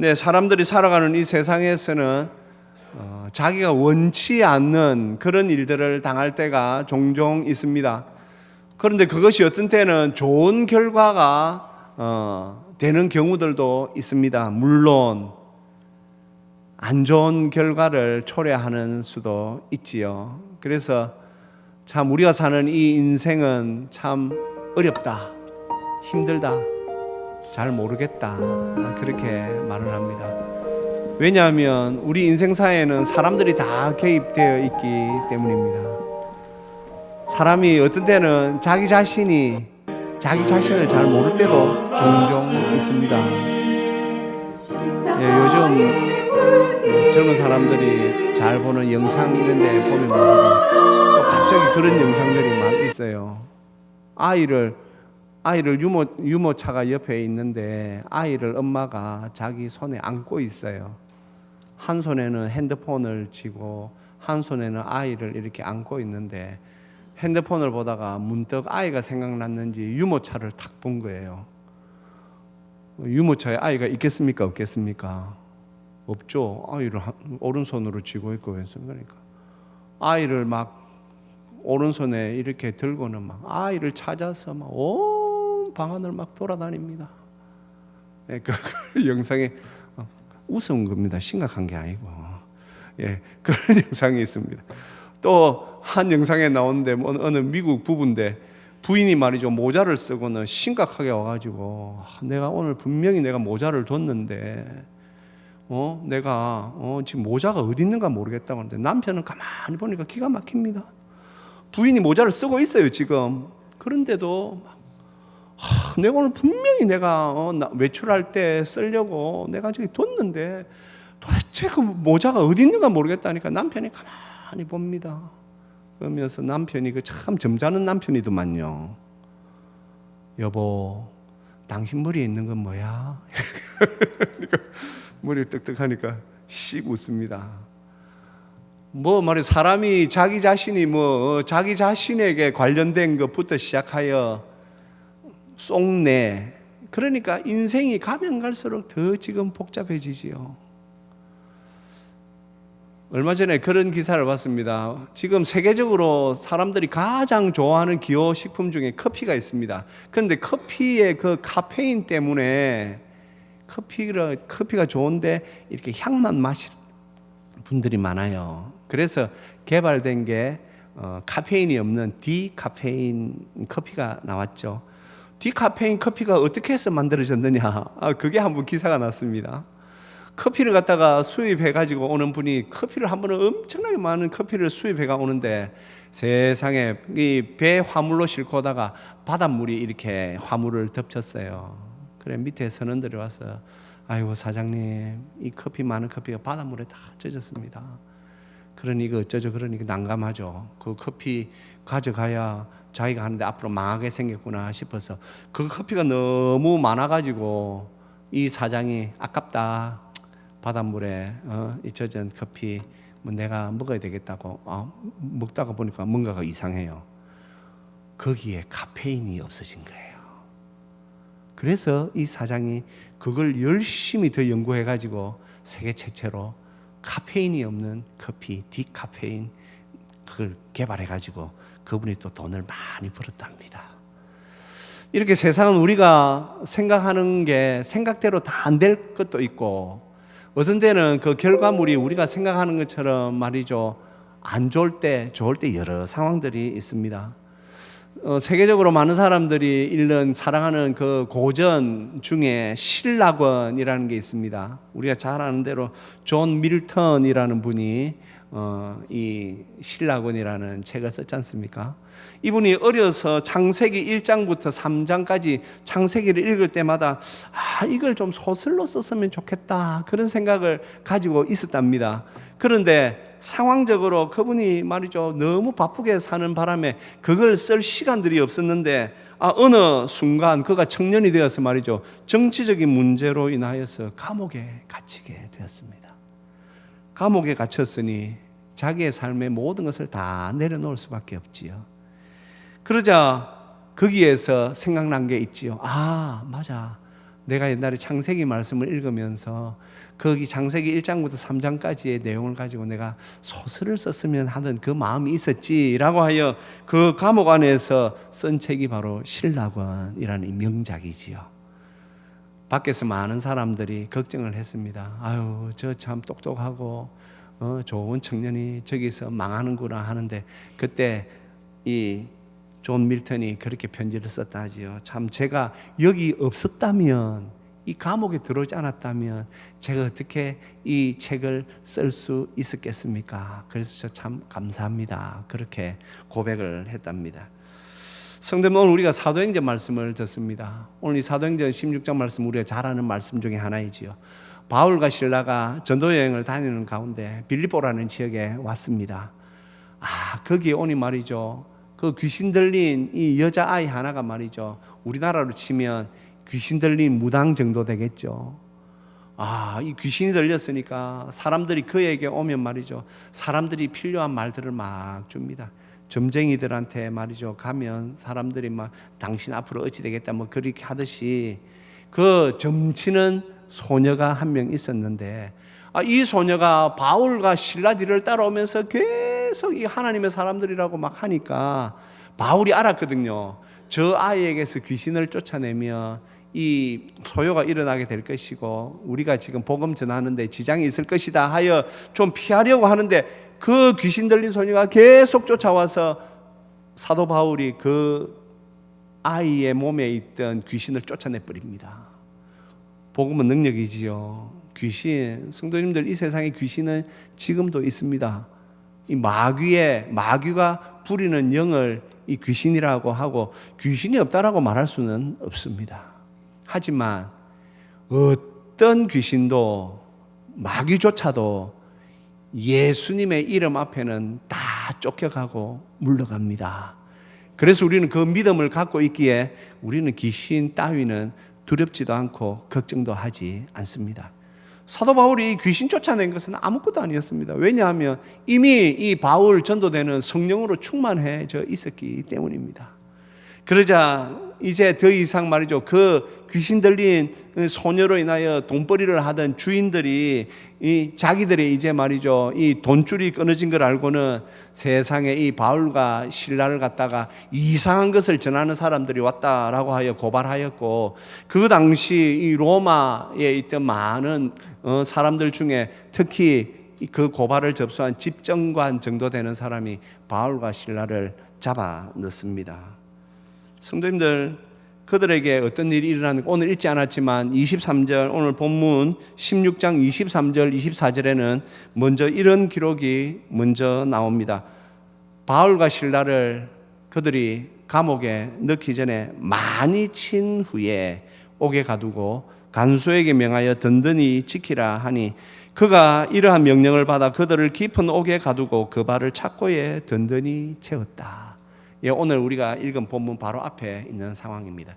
네, 사람들이 살아가는 이 세상에서는 자기가 원치 않는 그런 일들을 당할 때가 종종 있습니다. 그런데 그것이 어떤 때는 좋은 결과가 되는 경우들도 있습니다. 물론 안 좋은 결과를 초래하는 수도 있지요. 그래서 참 우리가 사는 이 인생은 참 어렵다, 힘들다, 잘 모르겠다, 그렇게 말을 합니다. 왜냐하면 우리 인생사에는 사람들이 다 개입되어 있기 때문입니다. 사람이 어떤 때는 자기 자신을 잘 모를 때도 종종 있습니다. 요즘 젊은 사람들이 잘 보는 영상 이런 데 보면 또 갑자기 그런 영상들이 막 있어요. 아이를 유모차가 옆에 있는데 아이를 엄마가 자기 손에 안고 있어요. 한 손에는 핸드폰을 쥐고 한 손에는 아이를 이렇게 안고 있는데 핸드폰을 보다가 문득 아이가 생각났는지 유모차를 탁 본 거예요. 유모차에 아이가 있겠습니까? 없겠습니까? 없죠. 아이를 오른손으로 쥐고 있고 그러니까 아이를 막 오른손에 이렇게 들고는 막 아이를 찾아서 막 온 방안을 막 돌아다닙니다. 그 영상에 웃은 겁니다. 심각한 게 아니고. 그런 영상이 있습니다. 또 한 영상에 나오는데 어느 미국 부부인데 부인이 말이죠, 모자를 쓰고는 심각하게 와가지고 내가 오늘 분명히 내가 모자를 뒀는데 내가 지금 모자가 어디 있는가 모르겠다고 하는데 남편은 가만히 보니까 기가 막힙니다. 부인이 모자를 쓰고 있어요 지금. 그런데도 내가 오늘 분명히 내가 외출할 때 쓰려고 내가 저기 뒀는데 도대체 그 모자가 어디 있는가 모르겠다니까 남편이 가만히 봅니다. 그러면서 남편이 그 참 점잖은 남편이더만요. 여보, 당신 머리에 있는 건 뭐야? 그러니까 머리를 떡떡하니까 씩 웃습니다. 말이야, 사람이 자기 자신에게 관련된 것부터 시작하여 쏙내. 그러니까 인생이 가면 갈수록 더 지금 복잡해지지요. 얼마 전에 그런 기사를 봤습니다. 지금 세계적으로 사람들이 가장 좋아하는 기호식품 중에 커피가 있습니다. 그런데 커피의 그 카페인 때문에 커피가 좋은데 이렇게 향만 마시는 분들이 많아요. 그래서 개발된 게 카페인이 없는 디카페인 커피가 나왔죠. 디카페인 커피가 어떻게 해서 만들어졌느냐, 그게 한번 기사가 났습니다. 커피를 갖다가 수입해가지고 오는 분이 커피를 한 번에 엄청나게 많은 커피를 수입해가 오는데 세상에 이 배 화물로 싣고 오다가 바닷물이 이렇게 화물을 덮쳤어요. 그래 밑에 선원들이 와서 아이고 사장님, 이 커피 많은 커피가 바닷물에 다 젖었습니다. 그러니 이거 어쩌죠? 그러니 난감하죠. 그 커피 가져가야 자기가 하는데 앞으로 망하게 생겼구나 싶어서 그 커피가 너무 많아가지고 이 사장이 아깝다, 바닷물에 이 젖은 커피 내가 먹어야 되겠다고 먹다가 보니까 뭔가가 이상해요. 거기에 카페인이 없어진 거예요. 그래서 이 사장이 그걸 열심히 더 연구해가지고 세계 최초로 카페인이 없는 커피, 디카페인, 그걸 개발해가지고 그분이 또 돈을 많이 벌었답니다. 이렇게 세상은 우리가 생각하는 게 생각대로 다 안 될 것도 있고 어떤 때는 그 결과물이 우리가 생각하는 것처럼 말이죠, 안 좋을 때, 좋을 때 여러 상황들이 있습니다. 세계적으로 많은 사람들이 사랑하는 그 고전 중에 신락원이라는 게 있습니다. 우리가 잘 아는 대로 존 밀턴이라는 분이 이 신락원이라는 책을 썼지 않습니까? 이분이 어려서 창세기 1장부터 3장까지 창세기를 읽을 때마다 이걸 좀 소설로 썼으면 좋겠다, 그런 생각을 가지고 있었답니다. 그런데 상황적으로 그분이 말이죠, 너무 바쁘게 사는 바람에 그걸 쓸 시간들이 없었는데 어느 순간 그가 청년이 되어서 말이죠, 정치적인 문제로 인하여서 감옥에 갇히게 되었습니다. 감옥에 갇혔으니 자기의 삶의 모든 것을 다 내려놓을 수밖에 없지요. 그러자 거기에서 생각난 게 있지요. 맞아, 내가 옛날에 창세기 말씀을 읽으면서 거기 창세기 1장부터 3장까지의 내용을 가지고 내가 소설을 썼으면 하는 그 마음이 있었지라고 하여 그 감옥 안에서 쓴 책이 바로 신라권이라는 명작이지요. 밖에서 많은 사람들이 걱정을 했습니다. 아유, 저 참 똑똑하고 좋은 청년이 저기서 망하는구나 하는데, 그때 이 존 밀턴이 그렇게 편지를 썼다 하지요. 참 제가 여기 없었다면, 이 감옥에 들어오지 않았다면 제가 어떻게 이 책을 쓸 수 있었겠습니까? 그래서 저 참 감사합니다. 그렇게 고백을 했답니다. 성도님, 오늘 우리가 사도행전 말씀을 듣습니다. 오늘 이 사도행전 16장 말씀 우리가 잘 아는 말씀 중에 하나이지요. 바울과 실라가 전도 여행을 다니는 가운데 빌립보라는 지역에 왔습니다. 거기에 오니 말이죠, 그 귀신 들린 이 여자아이 하나가 말이죠, 우리나라로 치면 귀신 들린 무당 정도 되겠죠. 이 귀신이 들렸으니까 사람들이 그에게 오면 말이죠, 사람들이 필요한 말들을 막 줍니다. 점쟁이들한테 말이죠, 가면 사람들이 막 당신 앞으로 어찌 되겠다 뭐 그렇게 하듯이 그 점치는 소녀가 한 명 있었는데, 이 소녀가 바울과 실라 뒤를 따라오면서 계속 이 하나님의 사람들이라고 막 하니까 바울이 알았거든요. 저 아이에게서 귀신을 쫓아내면 이 소요가 일어나게 될 것이고 우리가 지금 복음 전하는데 지장이 있을 것이다 하여 좀 피하려고 하는데, 그 귀신 들린 소녀가 계속 쫓아와서 사도 바울이 그 아이의 몸에 있던 귀신을 쫓아내 버립니다. 복음은 능력이지요. 귀신, 성도님들, 이 세상에 귀신은 지금도 있습니다. 이 마귀가 부리는 영을 이 귀신이라고 하고, 귀신이 없다라고 말할 수는 없습니다. 하지만 어떤 귀신도, 마귀조차도 예수님의 이름 앞에는 다 쫓겨가고 물러갑니다. 그래서 우리는 그 믿음을 갖고 있기에 우리는 귀신 따위는 두렵지도 않고 걱정도 하지 않습니다. 사도 바울이 귀신 쫓아낸 것은 아무것도 아니었습니다. 왜냐하면 이미 이 바울 전도대는 성령으로 충만해져 있었기 때문입니다. 그러자 이제 더 이상 말이죠, 그 귀신 들린 소녀로 인하여 돈벌이를 하던 주인들이 이 자기들의 이제 말이죠, 이 돈줄이 끊어진 걸 알고는 세상에 이 바울과 실라를 갖다가 이상한 것을 전하는 사람들이 왔다라고 하여 고발하였고, 그 당시 이 로마에 있던 많은 사람들 중에 특히 그 고발을 접수한 집정관 정도 되는 사람이 바울과 실라를 잡아 넣습니다. 성도님들, 그들에게 어떤 일이 일어나는가 오늘 읽지 않았지만 23절, 오늘 본문 16장 23절 24절에는 먼저 이런 기록이 먼저 나옵니다. 바울과 실라를 그들이 감옥에 넣기 전에 많이 친 후에 옥에 가두고 간수에게 명하여 든든히 지키라 하니, 그가 이러한 명령을 받아 그들을 깊은 옥에 가두고 그 발을 착고에 든든히 채웠다. 오늘 우리가 읽은 본문 바로 앞에 있는 상황입니다.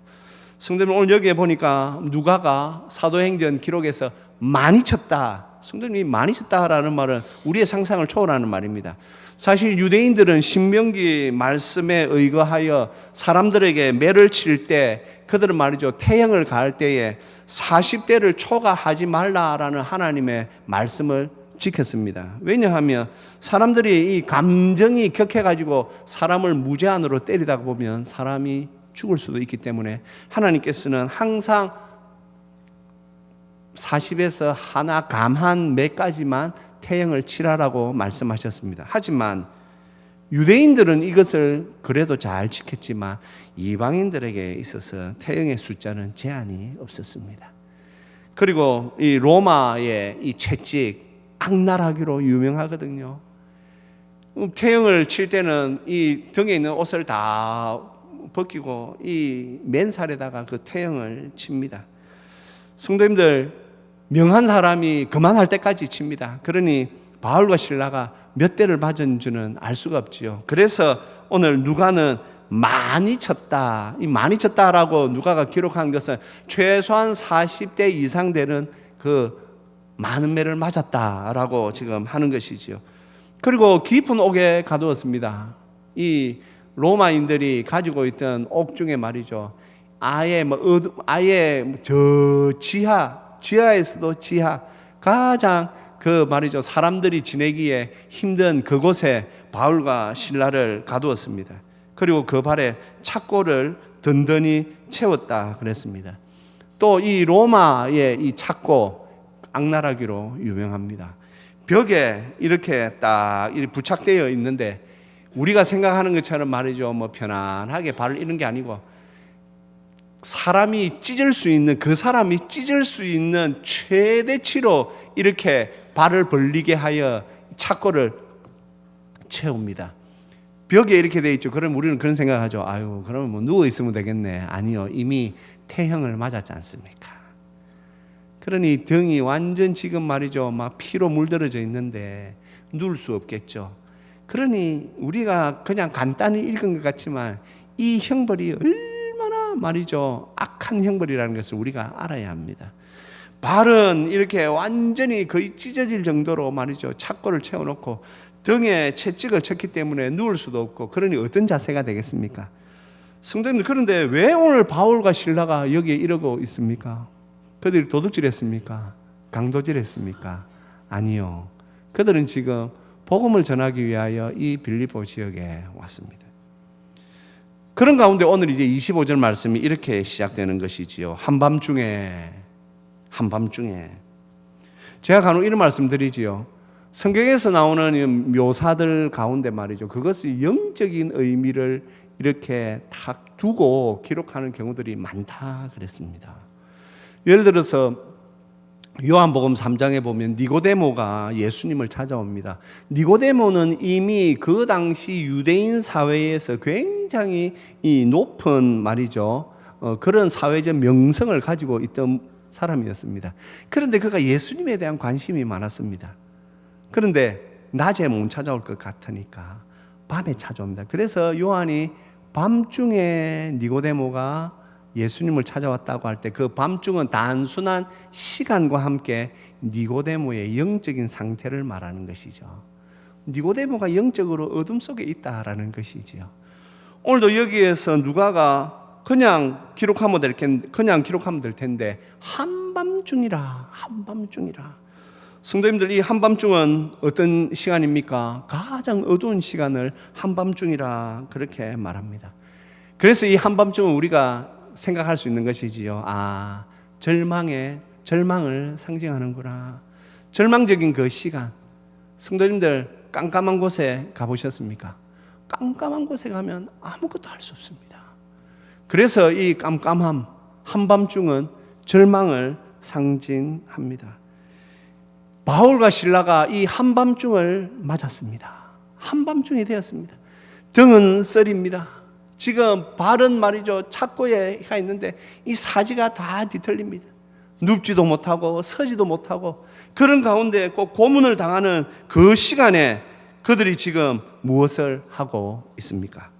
성도님, 오늘 여기에 보니까 누가가 사도행전 기록에서 많이 쳤다, 성도님이 많이 쳤다라는 말은 우리의 상상을 초월하는 말입니다. 사실 유대인들은 신명기 말씀에 의거하여 사람들에게 매를 칠 때 그들은 말이죠, 태형을 가할 때에 40대를 초과하지 말라라는 하나님의 말씀을 지켰습니다. 왜냐하면 사람들이 이 감정이 격해가지고 사람을 무제한으로 때리다 보면 사람이 죽을 수도 있기 때문에 하나님께서는 항상 40에서 하나 감한 몇 가지만 태형을 치라라고 말씀하셨습니다. 하지만 유대인들은 이것을 그래도 잘 지켰지만 이방인들에게 있어서 태형의 숫자는 제한이 없었습니다. 그리고 이 로마의 이 채찍, 악랄하기로 유명하거든요. 태형을 칠 때는 이 등에 있는 옷을 다 벗기고 이 맨살에다가 그 태형을 칩니다. 성도님들, 명한 사람이 그만할 때까지 칩니다. 그러니 바울과 실라가 몇 대를 맞은지는 알 수가 없지요. 그래서 오늘 누가는 많이 쳤다, 이 많이 쳤다라고 누가가 기록한 것은 최소한 40대 이상 되는 그 많은 매를 맞았다라고 지금 하는 것이지요. 그리고 깊은 옥에 가두었습니다. 이 로마인들이 가지고 있던 옥 중에 말이죠, 아예 저 지하에서도 지하, 가장 그 말이죠, 사람들이 지내기에 힘든 그곳에 바울과 실라를 가두었습니다. 그리고 그 발에 착고를 든든히 채웠다 그랬습니다. 또 이 로마의 이 착고, 악랄하기로 유명합니다. 벽에 이렇게 딱 부착되어 있는데, 우리가 생각하는 것처럼 말이죠, 뭐 편안하게 발을 이런 게 아니고, 사람이 찢을 수 있는, 그 사람이 찢을 수 있는 최대치로 이렇게 발을 벌리게 하여 착고를 채웁니다. 벽에 이렇게 돼 있죠. 그럼 우리는 그런 생각하죠. 아유, 그러면 뭐 누워 있으면 되겠네. 아니요, 이미 태형을 맞았지 않습니까? 그러니 등이 완전 지금 말이죠, 막 피로 물들어져 있는데 누울 수 없겠죠. 그러니 우리가 그냥 간단히 읽은 것 같지만 이 형벌이 얼마나 말이죠, 악한 형벌이라는 것을 우리가 알아야 합니다. 발은 이렇게 완전히 거의 찢어질 정도로 말이죠, 착고를 채워놓고 등에 채찍을 쳤기 때문에 누울 수도 없고, 그러니 어떤 자세가 되겠습니까? 성도님들, 그런데 왜 오늘 바울과 실라가 여기에 이러고 있습니까? 그들이 도둑질했습니까? 강도질했습니까? 아니요. 그들은 지금 복음을 전하기 위하여 이 빌립보 지역에 왔습니다. 그런 가운데 오늘 이제 25절 말씀이 이렇게 시작되는 것이지요. 한밤중에 제가 간혹 이런 말씀 드리지요. 성경에서 나오는 묘사들 가운데 말이죠, 그것이 영적인 의미를 이렇게 탁 두고 기록하는 경우들이 많다 그랬습니다. 예를 들어서 요한복음 3장에 보면 니고데모가 예수님을 찾아옵니다. 니고데모는 이미 그 당시 유대인 사회에서 굉장히 이 높은 말이죠, 그런 사회적 명성을 가지고 있던 사람이었습니다. 그런데 그가 예수님에 대한 관심이 많았습니다. 그런데 낮에 못 찾아올 것 같으니까 밤에 찾아옵니다. 그래서 요한이 밤중에 니고데모가 예수님을 찾아왔다고 할 때 그 밤중은 단순한 시간과 함께 니고데모의 영적인 상태를 말하는 것이죠. 니고데모가 영적으로 어둠 속에 있다라는 것이지요. 오늘도 여기에서 누가가 그냥 기록하면 될 텐데 한밤중이라. 성도님들, 이 한밤중은 어떤 시간입니까? 가장 어두운 시간을 한밤중이라 그렇게 말합니다. 그래서 이 한밤중은 우리가 생각할 수 있는 것이지요. 아, 절망을 상징하는구나. 절망적인 그 시간. 성도님들, 깜깜한 곳에 가보셨습니까? 깜깜한 곳에 가면 아무것도 할 수 없습니다. 그래서 이 깜깜함, 한밤중은 절망을 상징합니다. 바울과 실라가 이 한밤중을 맞았습니다. 한밤중이 되었습니다. 등은 썰입니다. 지금 발은 말이죠, 착고에 가 있는데 이 사지가 다 뒤틀립니다. 눕지도 못하고 서지도 못하고, 그런 가운데 꼭 고문을 당하는 그 시간에 그들이 지금 무엇을 하고 있습니까?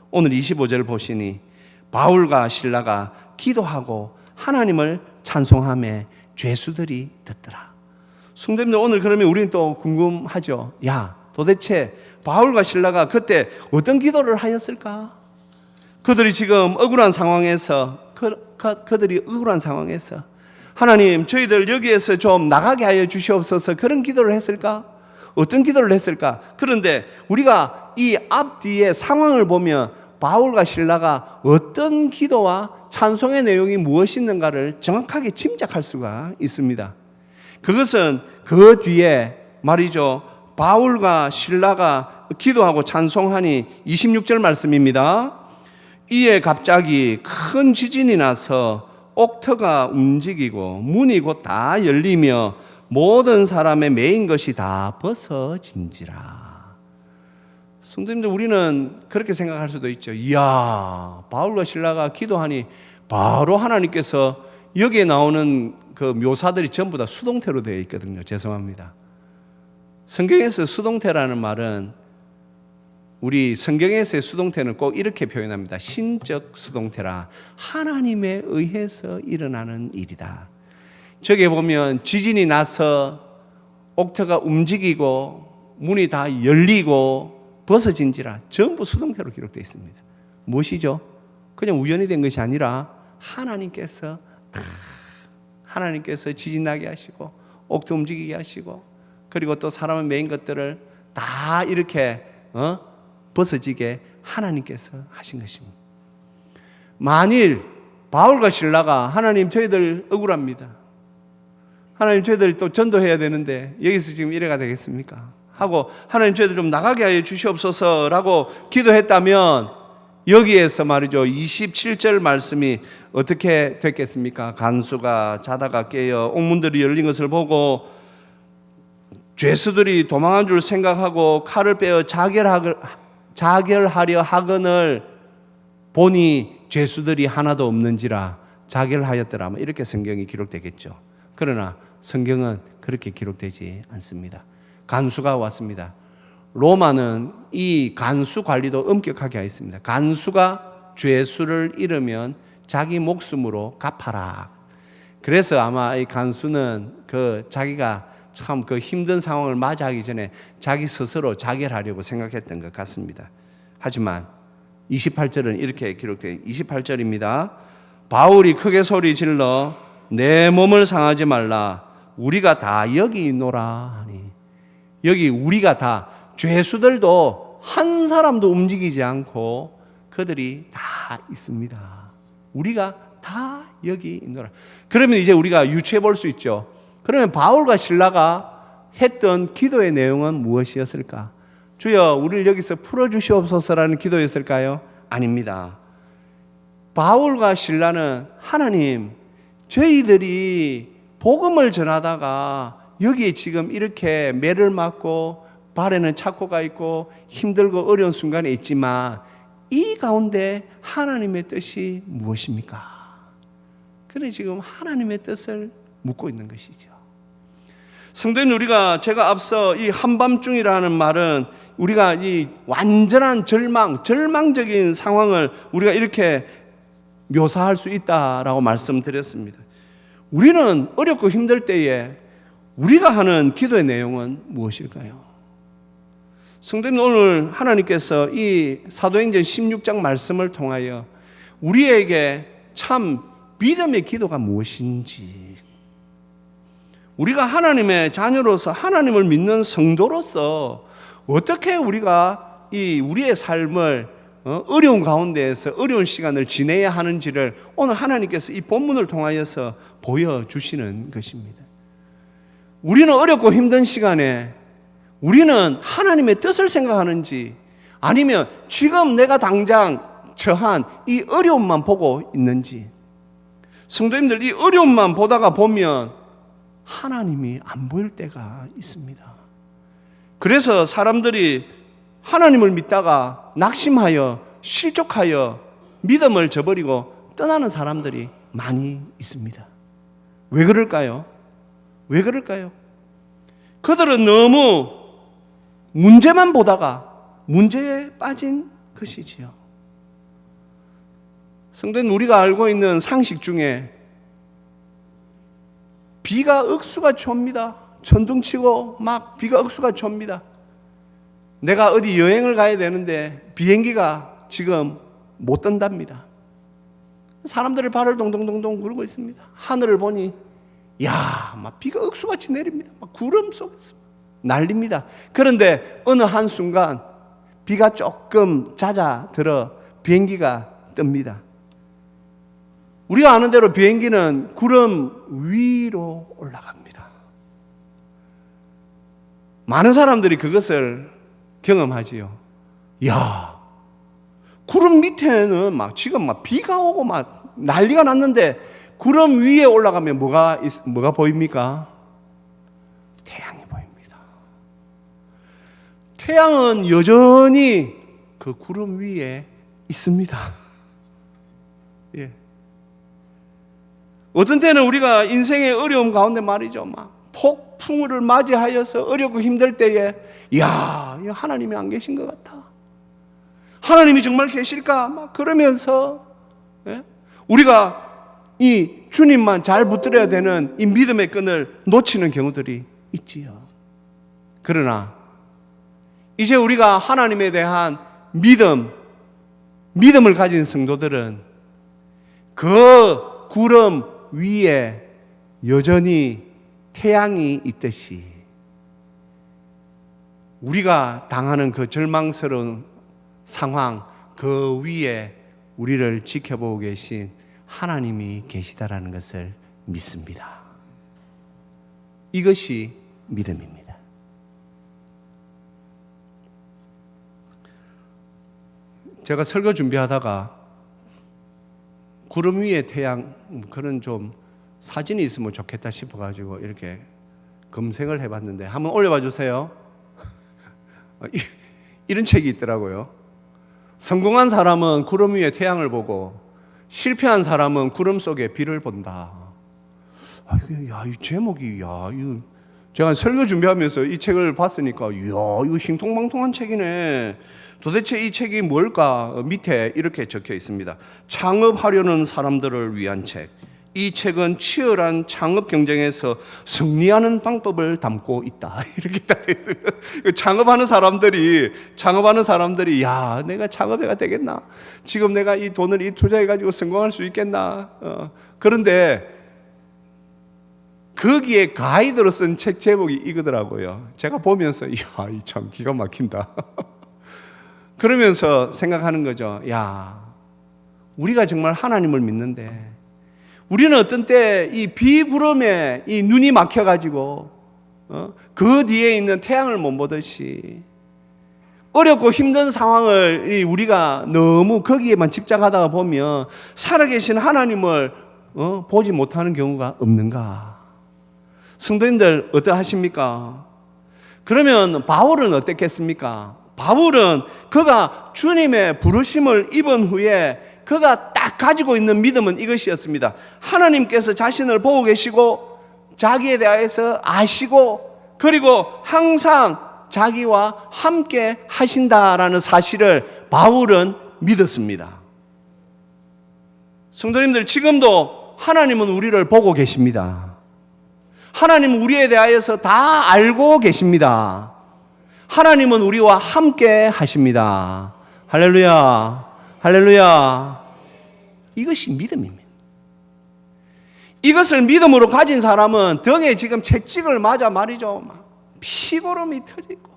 오늘 25절 보시니 바울과 실라가 기도하고 하나님을 찬송하며 죄수들이 듣더라. 성도님들, 오늘 그러면 우리는 또 궁금하죠. 야, 도대체 바울과 실라가 그때 어떤 기도를 하였을까? 그들이 지금 억울한 상황에서 하나님, 저희들 여기에서 좀 나가게 하여 주시옵소서, 그런 기도를 했을까? 어떤 기도를 했을까? 그런데 우리가 이 앞뒤의 상황을 보면 바울과 실라가 어떤 기도와 찬송의 내용이 무엇이 있는가를 정확하게 짐작할 수가 있습니다. 그것은 그 뒤에 말이죠, 바울과 실라가 기도하고 찬송하니 26절 말씀입니다. 이에 갑자기 큰 지진이 나서 옥터가 움직이고 문이 곧 다 열리며 모든 사람의 매인 것이 다 벗어진지라. 성도님들, 우리는 그렇게 생각할 수도 있죠. 이야, 바울과 실라가 기도하니 바로 하나님께서, 여기에 나오는 그 묘사들이 전부 다 수동태로 되어 있거든요. 죄송합니다. 성경에서 수동태라는 말은, 우리 성경에서의 수동태는 꼭 이렇게 표현합니다. 신적 수동태라. 하나님에 의해서 일어나는 일이다. 저기 보면 지진이 나서 옥터가 움직이고 문이 다 열리고 벗어진지라, 전부 수동태로 기록되어 있습니다. 무엇이죠? 그냥 우연히 된 것이 아니라 하나님께서 지진 나게 하시고 옥도 움직이게 하시고 그리고 또 사람의 메인 것들을 다 이렇게 벗어지게 하나님께서 하신 것입니다. 만일 바울과 실라가 하나님 저희들 억울합니다. 하나님 저희들 또 전도해야 되는데 여기서 지금 이래가 되겠습니까? 하고 하나님 저희들 좀 나가게 하여 주시옵소서라고 기도했다면 여기에서 말이죠 27절 말씀이 어떻게 됐겠습니까? 간수가 자다가 깨어 옥문들이 열린 것을 보고 죄수들이 도망한 줄 생각하고 칼을 빼어 자결하려 하거늘 보니 죄수들이 하나도 없는지라 자결하였더라. 이렇게 성경이 기록되겠죠. 그러나 성경은 그렇게 기록되지 않습니다. 간수가 왔습니다. 로마는 이 간수 관리도 엄격하게 하였습니다. 간수가 죄수를 잃으면 자기 목숨으로 갚아라. 그래서 아마 이 간수는 자기가 참 힘든 상황을 맞이하기 전에 자기 스스로 자결하려고 생각했던 것 같습니다. 하지만 28절은 이렇게 기록되어 28절입니다. 바울이 크게 소리 질러 내 몸을 상하지 말라. 우리가 다 여기 있노라 하니 여기 우리가 다 죄수들도 한 사람도 움직이지 않고 그들이 다 있습니다. 우리가 다 여기 있노라. 그러면 이제 우리가 유추해 볼 수 있죠. 그러면 바울과 실라가 했던 기도의 내용은 무엇이었을까? 주여 우리를 여기서 풀어주시옵소서라는 기도였을까요? 아닙니다. 바울과 실라는 하나님 저희들이 복음을 전하다가 여기에 지금 이렇게 매를 맞고 발에는 착고가 있고 힘들고 어려운 순간에 있지만 이 가운데 하나님의 뜻이 무엇입니까? 그래 지금 하나님의 뜻을 묻고 있는 것이죠. 성도님 제가 앞서 이 한밤중이라는 말은 우리가 이 완전한 절망적인 상황을 우리가 이렇게 묘사할 수 있다라고 말씀드렸습니다. 우리는 어렵고 힘들 때에 우리가 하는 기도의 내용은 무엇일까요? 성도님 오늘 하나님께서 이 사도행전 16장 말씀을 통하여 우리에게 참 믿음의 기도가 무엇인지 우리가 하나님의 자녀로서 하나님을 믿는 성도로서 어떻게 우리가 우리의 삶을 어려운 가운데에서 어려운 시간을 지내야 하는지를 오늘 하나님께서 이 본문을 통하여서 보여주시는 것입니다. 우리는 어렵고 힘든 시간에 우리는 하나님의 뜻을 생각하는지 아니면 지금 내가 당장 처한 이 어려움만 보고 있는지 성도님들 이 어려움만 보다가 보면 하나님이 안 보일 때가 있습니다. 그래서 사람들이 하나님을 믿다가 낙심하여 실족하여 믿음을 저버리고 떠나는 사람들이 많이 있습니다. 왜 그럴까요? 그들은 너무 문제만 보다가 문제에 빠진 것이지요. 성도님 우리가 알고 있는 상식 중에 비가 억수가 칩니다. 천둥치고 막 비가 억수가 칩니다. 내가 어디 여행을 가야 되는데 비행기가 지금 못 뜬답니다. 사람들의 발을 동동동동 굴고 있습니다. 하늘을 보니 막 비가 억수같이 내립니다. 막 구름 속에서 난립니다. 그런데 어느 한순간 비가 조금 잦아들어 비행기가 뜹니다. 우리가 아는 대로 비행기는 구름 위로 올라갑니다. 많은 사람들이 그것을 경험하지요. 구름 밑에는 지금 비가 오고 난리가 났는데 구름 위에 올라가면 뭐가 보입니까? 태양이 보입니다. 태양은 여전히 그 구름 위에 있습니다. 예. 어떤 때는 우리가 인생의 어려움 가운데 말이죠. 폭풍을 맞이하여서 어렵고 힘들 때에 하나님이 안 계신 것 같아. 하나님이 정말 계실까? 그러면서 우리가 이 주님만 잘 붙들어야 되는 이 믿음의 끈을 놓치는 경우들이 있지요. 그러나 이제 우리가 하나님에 대한 믿음을 가진 성도들은 그 구름 위에 여전히 태양이 있듯이 우리가 당하는 그 절망스러운 상황, 그 위에 우리를 지켜보고 계신 하나님이 계시다라는 것을 믿습니다. 이것이 믿음입니다. 제가 설교 준비하다가 구름 위에 태양, 그런 좀 사진이 있으면 좋겠다 싶어가지고 이렇게 검색을 해봤는데 한번 올려봐 주세요. 이런 책이 있더라고요. 성공한 사람은 구름 위에 태양을 보고 실패한 사람은 구름 속에 비를 본다. 이 제목이, 제가 설교 준비하면서 이 책을 봤으니까, 이거 신통방통한 책이네. 도대체 이 책이 뭘까? 밑에 이렇게 적혀 있습니다. 창업하려는 사람들을 위한 책. 이 책은 치열한 창업 경쟁에서 승리하는 방법을 담고 있다. 이렇게 딱 되어 있어요. 창업하는 사람들이, 내가 창업해가 되겠나? 지금 내가 이 돈을 이 투자해가지고 성공할 수 있겠나? 그런데 거기에 가이드로 쓴 책 제목이 이거더라고요. 제가 보면서, 이 참 기가 막힌다. 그러면서 생각하는 거죠. 우리가 정말 하나님을 믿는데, 우리는 어떤 때 이 비구름에 이 눈이 막혀가지고 그 뒤에 있는 태양을 못 보듯이 어렵고 힘든 상황을 우리가 너무 거기에만 집착하다가 보면 살아계신 하나님을 보지 못하는 경우가 없는가? 성도님들 어떠하십니까? 그러면 바울은 어땠겠습니까? 바울은 그가 주님의 부르심을 입은 후에 그가 딱 가지고 있는 믿음은 이것이었습니다. 하나님께서 자신을 보고 계시고 자기에 대해서 아시고 그리고 항상 자기와 함께 하신다라는 사실을 바울은 믿었습니다. 성도님들, 지금도 하나님은 우리를 보고 계십니다. 하나님은 우리에 대하여서 다 알고 계십니다. 하나님은 우리와 함께 하십니다. 할렐루야. 할렐루야. 이것이 믿음입니다. 이것을 믿음으로 가진 사람은 등에 지금 채찍을 맞아 말이죠. 막 피고름이 터지고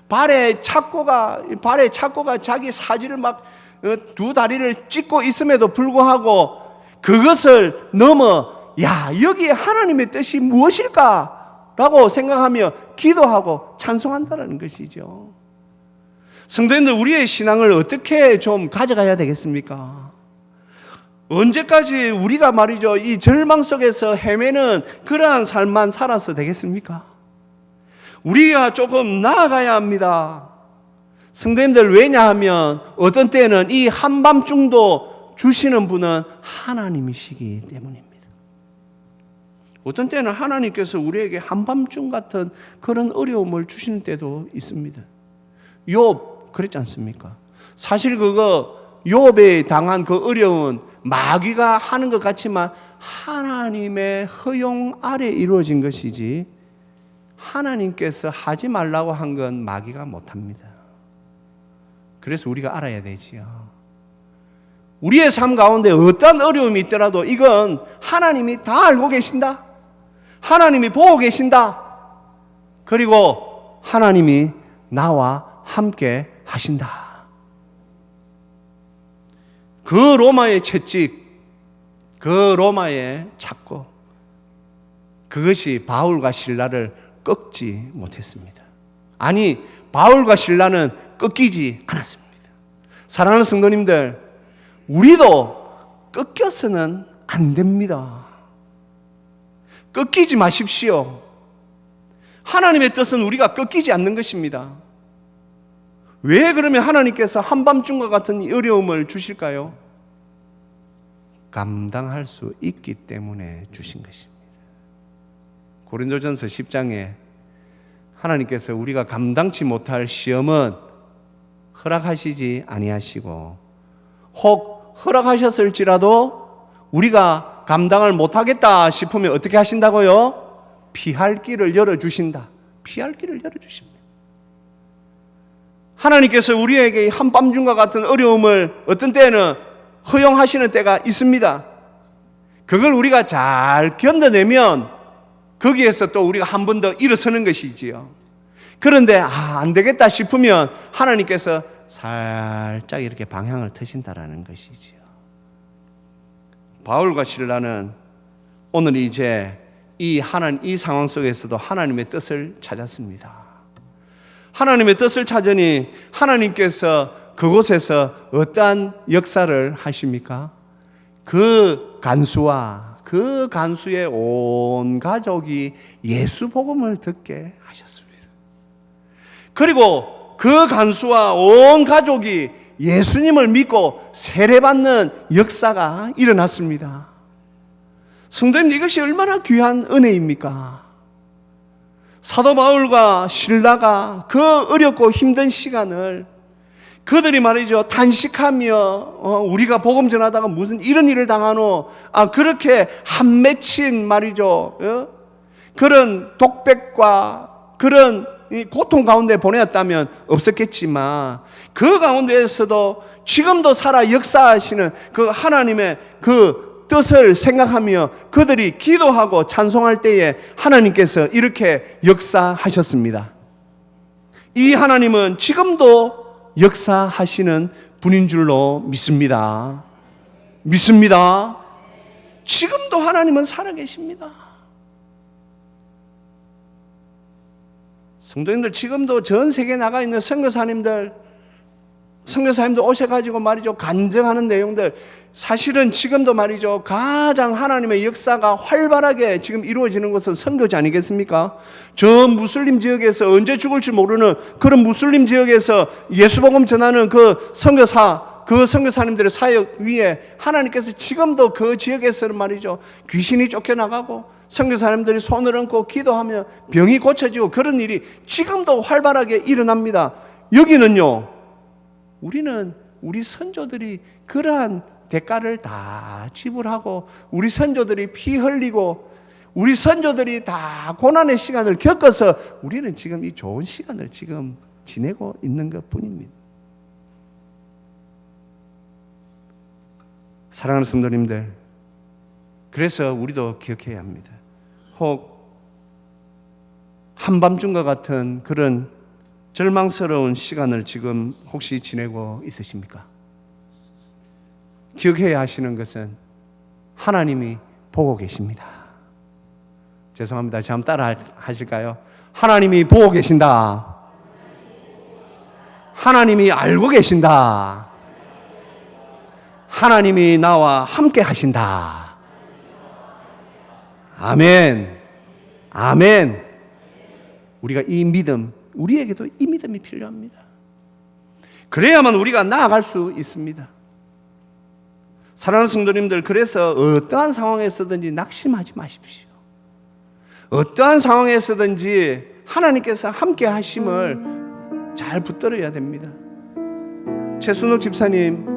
발에 착고가 자기 사지를 막 두 다리를 찢고 있음에도 불구하고 그것을 넘어 여기에 하나님의 뜻이 무엇일까? 라고 생각하며 기도하고 찬송한다는 것이죠. 성도님들, 우리의 신앙을 어떻게 좀 가져가야 되겠습니까? 언제까지 우리가 말이죠, 이 절망 속에서 헤매는 그러한 삶만 살아서 되겠습니까? 우리가 조금 나아가야 합니다. 성도님들, 왜냐하면 어떤 때는 이 한밤중도 주시는 분은 하나님이시기 때문입니다. 어떤 때는 하나님께서 우리에게 한밤중 같은 그런 어려움을 주시는 때도 있습니다. 욥 그랬지 않습니까? 사실 그거 욥이 당한 그 어려운 마귀가 하는 것 같지만 하나님의 허용 아래 이루어진 것이지 하나님께서 하지 말라고 한 건 마귀가 못합니다. 그래서 우리가 알아야 되지요. 우리의 삶 가운데 어떤 어려움이 있더라도 이건 하나님이 다 알고 계신다. 하나님이 보고 계신다. 그리고 하나님이 나와 함께 하신다. 그 로마의 채찍, 그 로마의 착고, 그것이 바울과 실라를 꺾지 못했습니다. 아니, 바울과 실라는 꺾이지 않았습니다. 사랑하는 성도님들, 우리도 꺾여서는 안 됩니다. 꺾이지 마십시오. 하나님의 뜻은 우리가 꺾이지 않는 것입니다. 왜 그러면 하나님께서 한밤중과 같은 이 어려움을 주실까요? 감당할 수 있기 때문에 주신 것입니다. 고린도전서 10장에 하나님께서 우리가 감당치 못할 시험은 허락하시지 아니하시고 혹 허락하셨을지라도 우리가 감당을 못하겠다 싶으면 어떻게 하신다고요? 피할 길을 열어주신다. 피할 길을 열어주십니다. 하나님께서 우리에게 한밤중과 같은 어려움을 어떤 때는 허용하시는 때가 있습니다. 그걸 우리가 잘 견뎌내면 거기에서 또 우리가 한 번 더 일어서는 것이지요. 그런데 안 되겠다 싶으면 하나님께서 살짝 이렇게 방향을 트신다라는 것이지요. 바울과 실라는 오늘 이제 이 상황 속에서도 하나님의 뜻을 찾았습니다. 하나님의 뜻을 찾으니 하나님께서 그곳에서 어떠한 역사를 하십니까? 그 간수의 온 가족이 예수 복음을 듣게 하셨습니다. 그리고 그 간수와 온 가족이 예수님을 믿고 세례받는 역사가 일어났습니다. 성도님, 이것이 얼마나 귀한 은혜입니까? 사도 바울과 실라가 그 어렵고 힘든 시간을 그들이 말이죠, 단식하며 우리가 복음 전하다가 무슨 이런 일을 당하노, 그렇게 한 맺힌 말이죠, 그런 독백과 그런 고통 가운데 보내었다면 없었겠지만 그 가운데에서도 지금도 살아 역사하시는 그 하나님의 그 뜻을 생각하며 그들이 기도하고 찬송할 때에 하나님께서 이렇게 역사하셨습니다. 이 하나님은 지금도 역사하시는 분인 줄로 믿습니다. 지금도 하나님은 살아계십니다. 성도님들, 지금도 전 세계에 나가 있는 선교사님들 오셔가지고 말이죠, 간증하는 내용들, 사실은 지금도 말이죠, 가장 하나님의 역사가 활발하게 지금 이루어지는 것은 선교지 아니겠습니까? 저 무슬림 지역에서 언제 죽을지 모르는 그런 무슬림 지역에서 예수복음 전하는 그 선교사님들의 사역 위에 하나님께서 지금도 그 지역에서는 말이죠, 귀신이 쫓겨나가고 선교사님들이 손을 얹고 기도하며 병이 고쳐지고 그런 일이 지금도 활발하게 일어납니다. 여기는요, 우리 선조들이 그러한 대가를 다 지불하고 우리 선조들이 피 흘리고 우리 선조들이 다 고난의 시간을 겪어서 우리는 지금 이 좋은 시간을 지금 지내고 있는 것 뿐입니다. 사랑하는 성도님들, 그래서 우리도 기억해야 합니다. 혹 한밤중과 같은 그런 절망스러운 시간을 지금 혹시 지내고 있으십니까? 기억해야 하시는 것은 하나님이 보고 계십니다. 죄송합니다. 저 한번 따라 하실까요? 하나님이 보고 계신다. 하나님이 알고 계신다. 하나님이 나와 함께 하신다. 아멘. 우리가 이 믿음, 우리에게도 이 믿음이 필요합니다. 그래야만 우리가 나아갈 수 있습니다. 사랑하는 성도님들, 그래서 어떠한 상황에서든지 낙심하지 마십시오. 어떠한 상황에서든지 하나님께서 함께 하심을 잘 붙들어야 됩니다. 최순옥 집사님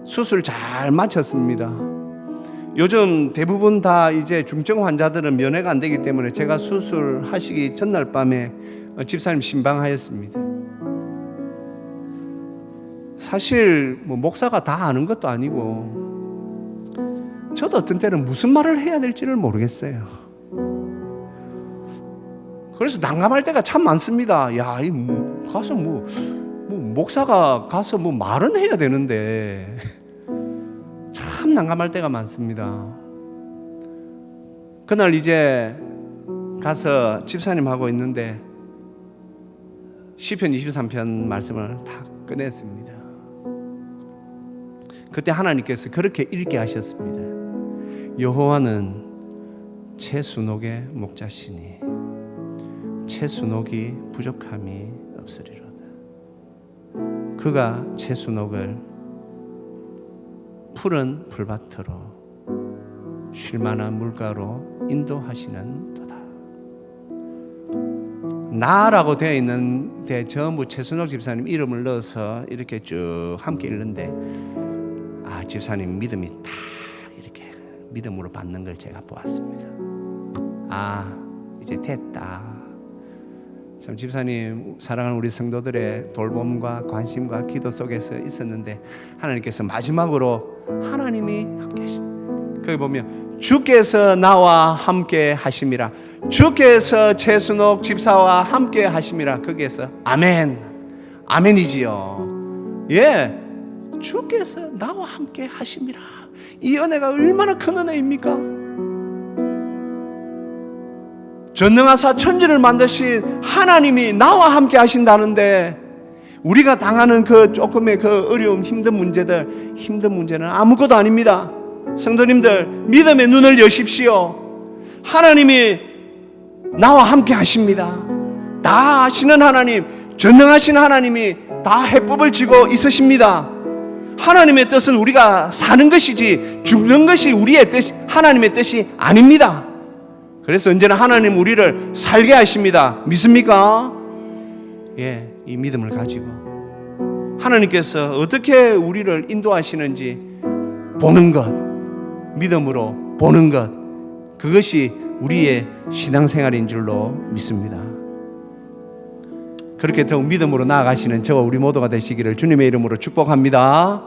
수술 잘 마쳤습니다. 요즘 대부분 다 이제 중증 환자들은 면회가 안 되기 때문에 제가 수술하시기 전날 밤에 집사님 신방하였습니다. 사실 목사가 다 아는 것도 아니고 저도 어떤 때는 무슨 말을 해야 될지를 모르겠어요. 그래서 난감할 때가 참 많습니다. 야, 가서 목사가 가서 말은 해야 되는데 참 난감할 때가 많습니다. 그날 이제 가서 집사님하고 있는데 시편 23편 말씀을 다 꺼냈습니다. 그때 하나님께서 그렇게 읽게 하셨습니다. 여호와는 채수녹의 목자시니 채수녹이 부족함이 없으리로다. 그가 채수녹을 푸른 풀밭으로 쉴만한 물가로 인도하시는도다. 나라고 되어 있는데 전부 최순옥 집사님 이름을 넣어서 이렇게 쭉 함께 읽는데 집사님 믿음이 다 이렇게 믿음으로 받는 걸 제가 보았습니다. 이제 됐다. 참 집사님 사랑하는 우리 성도들의 돌봄과 관심과 기도 속에서 있었는데 하나님께서 마지막으로 하나님이 함께 하신 거기 보면 주께서 나와 함께 하심이라. 주께서 최순옥 집사와 함께 하심이라. 거기에서 아멘, 아멘이지요. 예, 주께서 나와 함께 하심이라. 이 은혜가 얼마나 큰 은혜입니까? 전능하사 천지를 만드신 하나님이 나와 함께 하신다는데, 우리가 당하는 그 조금의 그 어려움, 힘든 문제는 아무것도 아닙니다. 성도님들, 믿음의 눈을 여십시오. 하나님이 나와 함께 하십니다. 다 아시는 하나님, 전능하신 하나님이 다 해법을 쥐고 있으십니다. 하나님의 뜻은 우리가 사는 것이지 죽는 것이 우리의 뜻, 하나님의 뜻이 아닙니다. 그래서 언제나 하나님 우리를 살게 하십니다. 믿습니까? 예, 이 믿음을 가지고 하나님께서 어떻게 우리를 인도하시는지 보는 것, 믿음으로 보는 것, 그것이 우리의 신앙생활인 줄로 믿습니다. 그렇게 더욱 믿음으로 나아가시는 저와 우리 모두가 되시기를 주님의 이름으로 축복합니다.